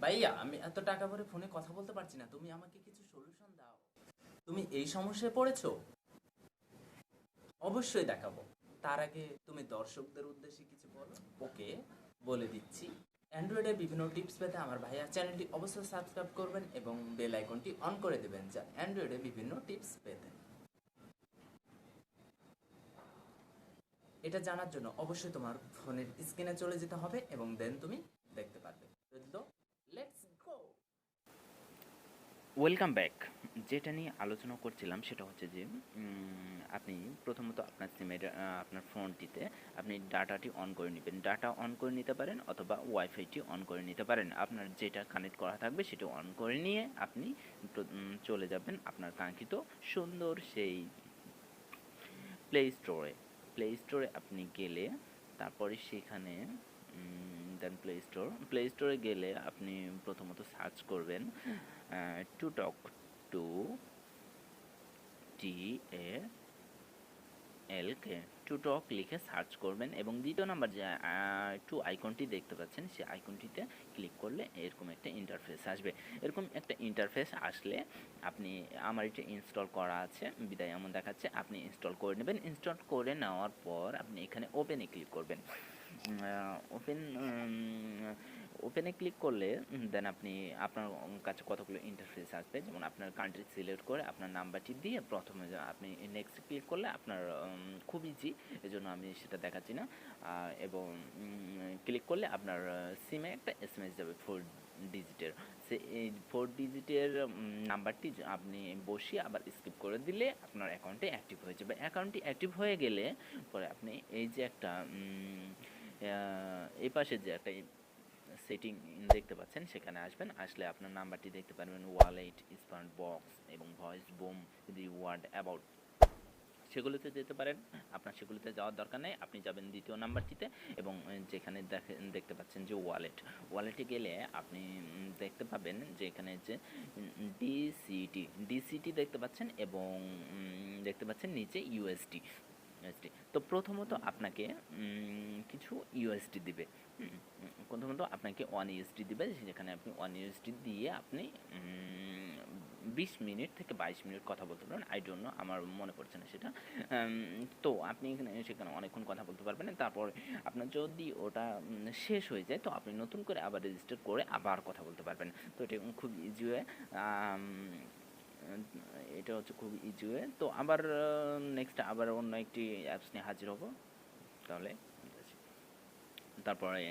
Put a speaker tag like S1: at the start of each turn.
S1: ভাইয়া, আমি এত টাকা ভরে ফোনে কথা বলতে পারছি না, তুমি আমাকে কিছু সলিউশন দাও। তুমি এই সমস্যায় পড়েছো? অবশ্যই দেখাবো। তার আগে তুমি দর্শকদের উদ্দেশ্যে কিছু বলো। ওকে, বলে দিচ্ছি। অ্যান্ড্রয়েডের বিভিন্ন টিপস পেতে আমার ভাইয়া চ্যানেলটি অবশ্যই সাবস্ক্রাইব করবেন এবং বেল আইকনটি অন করে দেবেন, যা অ্যান্ড্রয়েডের বিভিন্ন টিপস পেতে। এটা জানার জন্য অবশ্যই তোমার ফোনের স্ক্রিনে চলে যেতে হবে এবং দেন তুমি দেখতে পারবে। তো লেটস গো।
S2: Welcome back. যেটা নিয়ে আলোচনা করছিলাম সেটা হচ্ছে যে আপনি প্রথমত আপনার সিমের আপনার ফোনটিতে আপনি ডাটাটি অন করে নেবেন। ডাটা অন করে নিতে পারেন অথবা ওয়াইফাইটি অন করে নিতে পারেন। আপনার যেটা কানেক্ট করা থাকবে সেটা অন করে নিয়ে আপনি চলে যাবেন আপনার কাঙ্ক্ষিত সুন্দর সেই প্লে স্টোরে আপনি গেলে তারপরে সেখানে দেন প্লে স্টোরে গেলে আপনি প্রথমত সার্চ করবেন to talk to T A L K to talk লিখে সার্চ করবেন এবং দ্বিতীয় নাম্বার যে টু আইকনটি দেখতে পাচ্ছেন সেই আইকনটিতে ক্লিক করলে এরকম একটা ইন্টারফেস আসবে। এরকম একটা ইন্টারফেস আসলে আপনি আমার এটা ইনস্টল করা আছে বিদায় এমন দেখাচ্ছে, আপনি ইনস্টল করে নেবেন। ইনস্টল করে নেওয়ার পর আপনি এখানে ওপেনে ক্লিক করবেন। ওপেন ওপেনে ক্লিক করলে দেন আপনি আপনার কাছে কতগুলো ইন্টারফেস আসবে, যেমন আপনার কান্ট্রি সিলেক্ট করে আপনার নাম্বারটি দিয়ে প্রথমে আপনি নেক্সট ক্লিক করলে আপনার খুব ইজি, এজন্য আমি সেটা দেখাচ্ছি না। এবং ক্লিক করলে আপনার সিমে একটা এসএমএস যাবে 4 ডিজিটের। সে এই 4 ডিজিটের নাম্বারটি আপনি বসিয়ে আবার স্কিপ করে দিলে আপনার অ্যাকাউন্টে অ্যাক্টিভ হয়ে যাবে। অ্যাকাউন্টটি অ্যাক্টিভ হয়ে গেলে পরে আপনি এই যে একটা এই পাশে যে একটা সেটিং দেখতে পাচ্ছেন সেখানে আসবেন। আসলে আপনার নাম্বারটি দেখতে পারবেন ওয়ালেট, স্মার্ট বক্স এবং ভয়েস বুম, রিওয়ার্ড, অ্যাবাউট, সেগুলোতে যেতে পারেন। আপনার সেগুলোতে যাওয়ার দরকার নেই, আপনি যাবেন দ্বিতীয় নাম্বারটিতে এবং যেখানে দেখতে পাচ্ছেন যে ওয়ালেটে গেলে আপনি দেখতে পাবেন যে এখানে যে ডিসিটি দেখতে পাচ্ছেন এবং দেখতে পাচ্ছেন নিচে ইউএসডি। তো প্রথমত আপনাকে কিছু ইউএসডি দিবে। প্রথমত আপনাকে 1 ইউএসডি দিবে, যেখানে আপনি 1 ইউএসডি দিয়ে আপনি 20 মিনিট থেকে 22 মিনিট কথা বলতে পারবেন। আই ডোন্ট নো, আমার মনে পড়ছে না সেটা। তো আপনি সেখানে অনেকক্ষণ কথা বলতে পারবেন। তারপর আপনার যদি ওটা শেষ হয়ে যায় তো আপনি নতুন করে আবার রেজিস্টার করে আবার কথা বলতে পারবেন। তো এটা খুব ইজি ওয়ে। এটা হচ্ছে খুব ইজি ওয়ে। তো আবার নেক্সট আবার অন্য একটি অ্যাপস নিয়ে হাজির হব তাহলে। তারপরে